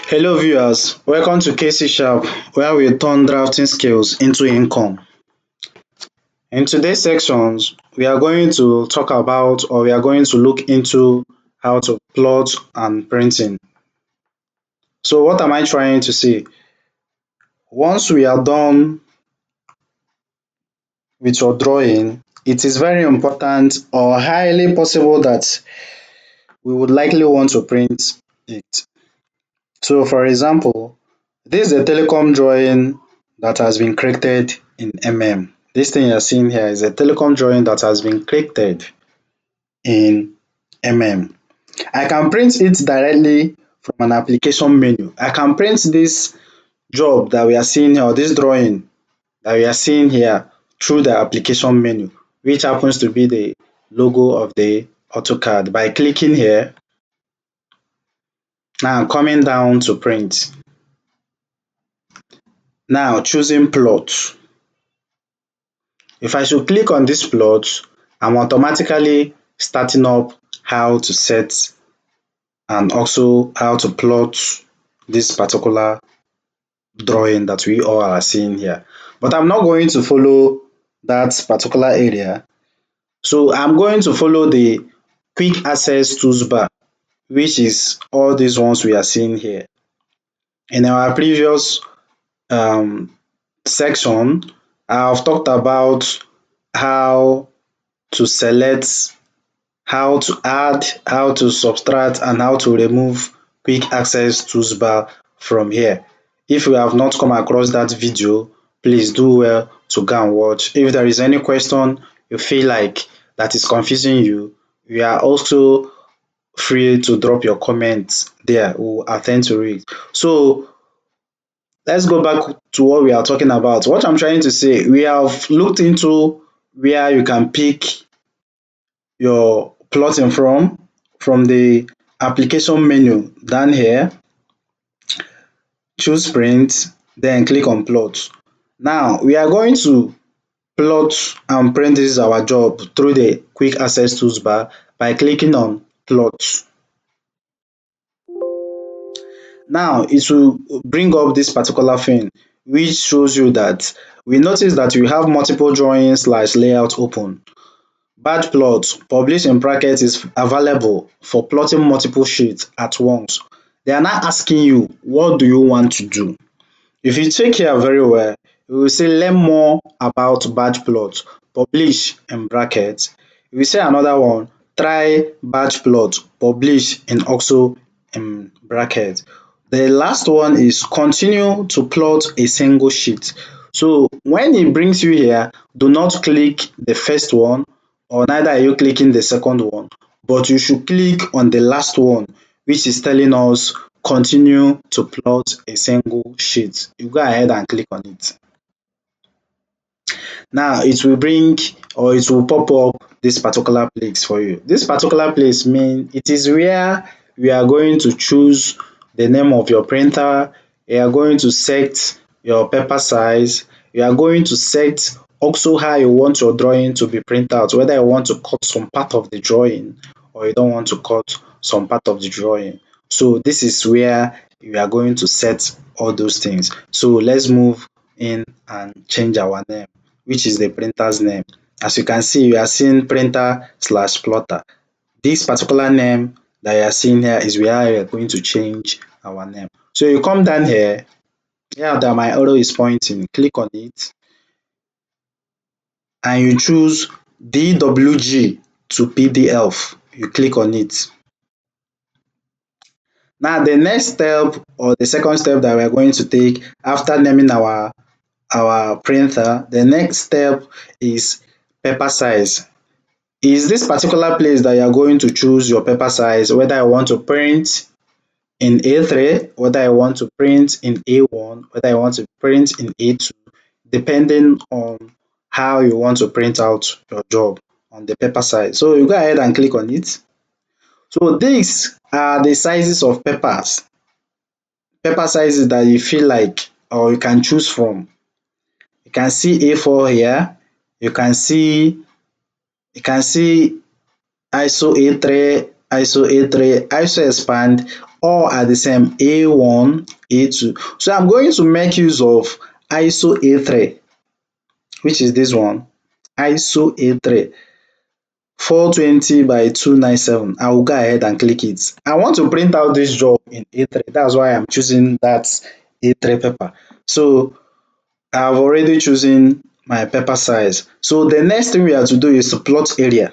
Hello viewers, welcome to KC Sharp where we turn drafting skills into income. In today's sections, we are going to talk about or we are going to look into how to plot and printing. So what am I trying to say? Once we are done with your drawing, it is very important or highly possible that we would likely want to print it. So for example, this is a telecom drawing that has been created in This thing you're seeing here is a telecom drawing that has been created in I can print it directly from an application menu. I can print this job that we are seeing here, or this drawing that we are seeing here through the application menu, which happens to be the logo of the AutoCAD. By clicking here, now coming down to print. Now choosing plot. If I should click on this plot, I'm automatically starting up how to set and also how to plot this particular drawing that we all are seeing here. But I'm not going to follow that particular area. So I'm going to follow the quick access toolbar, which is all these ones we are seeing here. In our previous section, I've talked about how to select, how to add, how to subtract, and how to remove quick access toolbar from here. If you have not come across that video, please do well to go and watch. If there is any question you feel like that is confusing you, you are also free to drop your comments there. We'll attend to it. So let's go back to what we are talking about. What I'm trying to say, we have looked into where you can pick your plotting from the application menu down here, choose print, then click on plot. Now we are going to plot and print this our job through the quick access toolbar by clicking on plot. Now it will bring up this particular thing which shows you that we notice that we have multiple drawings slash layout open. Batch plot published in bracket is available for plotting multiple sheets at once. They are now asking you, what do you want to do? If you check here very well, you will say learn more about batch plot, publish in bracket. You will say another one, try batch plot, publish in also in bracket. The last one is continue to plot a single sheet. So when it brings you here, do not click the first one or neither are you clicking the second one, but you should click on the last one, which is telling us continue to plot a single sheet. You go ahead and click on it. Now it will bring or it will pop up this particular place for you. This particular place means it is where we are going to choose the name of your printer, you are going to set your paper size, you are going to set also how you want your drawing to be printed out, whether you want to cut some part of the drawing or you don't want to cut some part of the drawing. So this is where we are going to set all those things. So let's move in and change our name, which is the printer's name. As you can see, we are seeing printer slash plotter. This particular name that you are seeing here is where we are going to change our name. So you come down here, here that my arrow is pointing, click on it and you choose DWG to PDF. You click on it. Now the next step or the second step that we are going to take after naming our printer, the next step is paper size. Is this particular place that you are going to choose your paper size, whether I want to print in A3, whether I want to print in A1, whether I want to print in A2, depending on how you want to print out your job on the paper size. So you go ahead and click on it. So these are the sizes of paper sizes that you feel like or you can choose from. You can see A4 here, you can see ISO A3, ISO A3, ISO expand. all are the same, A1, A2. So I'm going to make use of ISO A3, which is this one, ISO A3 420 by 297. I will go ahead and click it. I want to print out this job in A3. That's why I'm choosing that A3 paper. So I've already chosen my paper size. So the next thing we have to do is to plot area.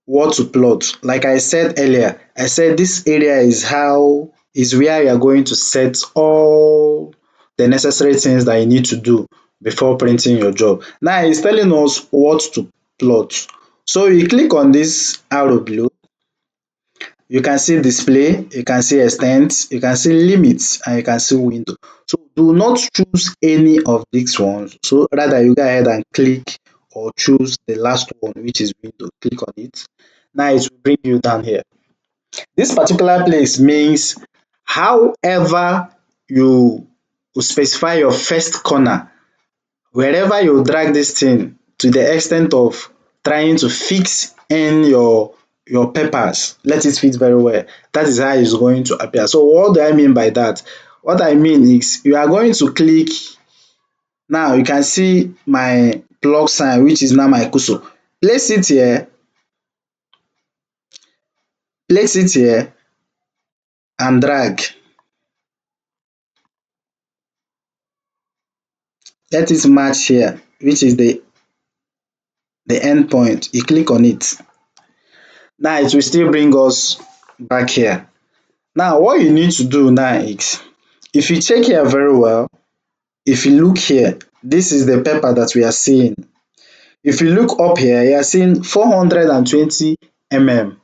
What to plot? Like I said earlier, I said this area is where you are going to set all the necessary things that you need to do before printing your job. Now it's telling us what to plot. So you click on this arrow below, you can see display, you can see extent, you can see limits, and you can see window. So do not choose any of these ones. So rather you go ahead and click or choose the last one, which is window. Click on it. Now it will bring you down here. This particular place means however you specify your first corner, wherever you drag this thing to the extent of trying to fix in your papers, let it fit very well. That is how it's going to appear. So what do I mean by that? What I mean is you are going to click. Now you can see my plug sign, which is now my cursor. Place it here, place it here and drag. Let it match here, which is the end point. You click on it. Now it will still bring us back here. Now what you need to do now is, if you check here very well, if you look here, this is the paper that we are seeing. If you look up here, you are seeing 420 mm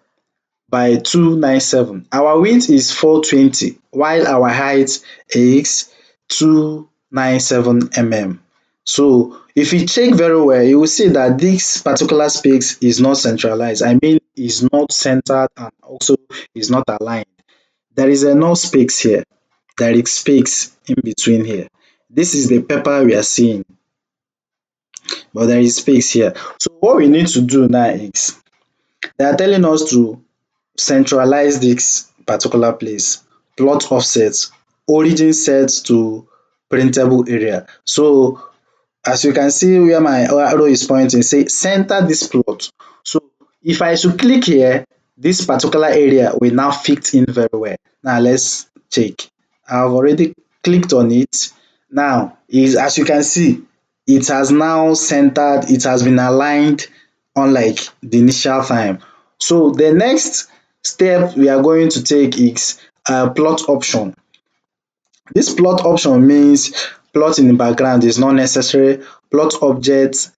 by 297. Our width is 420 while our height is 297 mm. So if you check very well, you will see that this particular space is not centralized. I mean, is not centered and also is not aligned. There is enough space here. There is space in between here. This is the paper we are seeing, but there is space here. So what we need to do now is they are telling us to centralize this particular place, plot offset, origin set to printable area. So as you can see where my arrow is pointing, say center this plot. So if I should click here, this particular area will now fit in very well. Now let's check. I've already clicked on it. Now is as you can see, it has now centered, it has been aligned unlike the initial time. So the next step we are going to take is plot option. This plot option means plot in the background is not necessary. Plot object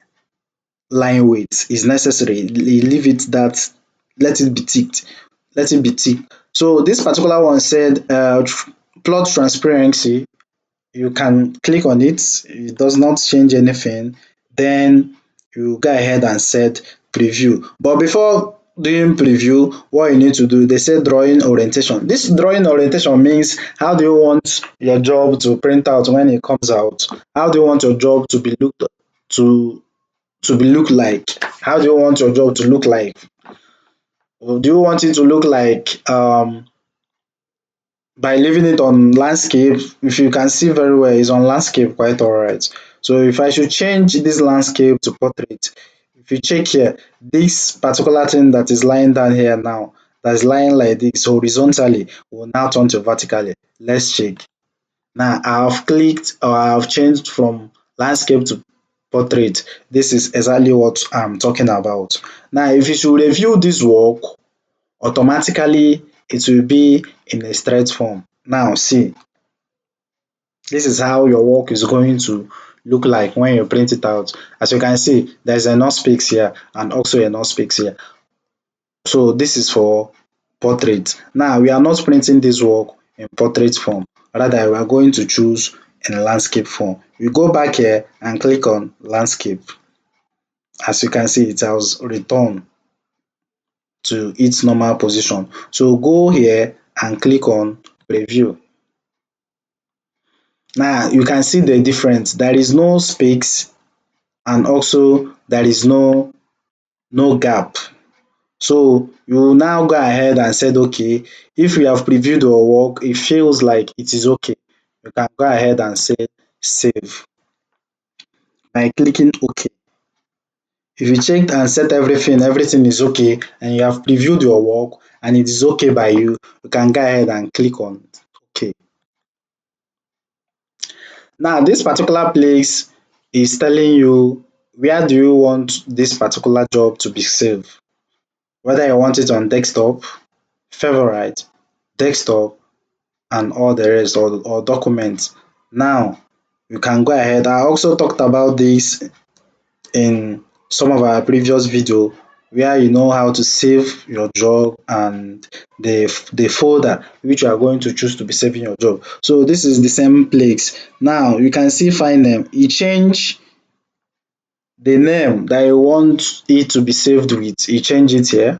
line weight is necessary. Leave it that, let it be ticked. Let it be ticked. So this particular one said plot transparency. You can click on it. It does not change anything. Then you go ahead and set preview. But before doing preview, what you need to do, they say drawing orientation. This drawing orientation means how do you want your job to print out when it comes out? How do you want your job to be looked to be look like? How do you want your job to look like? Do you want it to look like by leaving it on landscape? If you can see very well, it's on landscape quite alright. So if I should change this landscape to portrait, if you check here, this particular thing that is lying down here now, that is lying like this horizontally, will now turn to vertically. Let's check. Now I have clicked or I have changed from landscape to portrait. This is exactly what I'm talking about. Now if you should review this work, automatically it will be in a straight form. Now see, this is how your work is going to look like when you print it out. As you can see, there's enough space here and also enough space here. So this is for portrait. Now we are not printing this work in portrait form, rather we are going to choose in landscape form. We go back here and click on landscape. As you can see, it has returned to its normal position. So go here and click on preview. Now you can see the difference. There is no space and also there is no gap. So you will now go ahead and said okay, if you have previewed your work, it feels like it is okay. You can go ahead and say save by clicking OK. If you checked and set everything is okay and you have previewed your work and it is okay by you, you can go ahead and click on OK. Now this particular place is telling you where do you want this particular job to be saved, whether you want it on desktop, favorite, desktop and all the rest or documents. Now you can go ahead. I also talked about this in some of our previous video where you know how to save your job and the folder which you are going to choose to be saving your job. So this is the same place. Now you can see file name. You change the name that you want it to be saved with. You change it here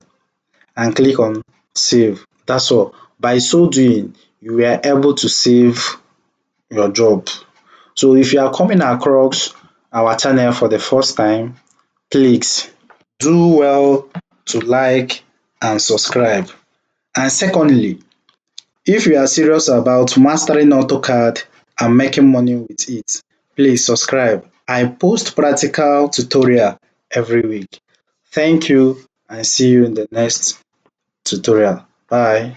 and click on save. That's all. By so doing, you were able to save your job. So if you are coming across our channel for the first time, please do well to like and subscribe. And secondly, if you are serious about mastering AutoCAD and making money with it, please subscribe. I post practical tutorial every week. Thank you and see you in the next tutorial. Bye.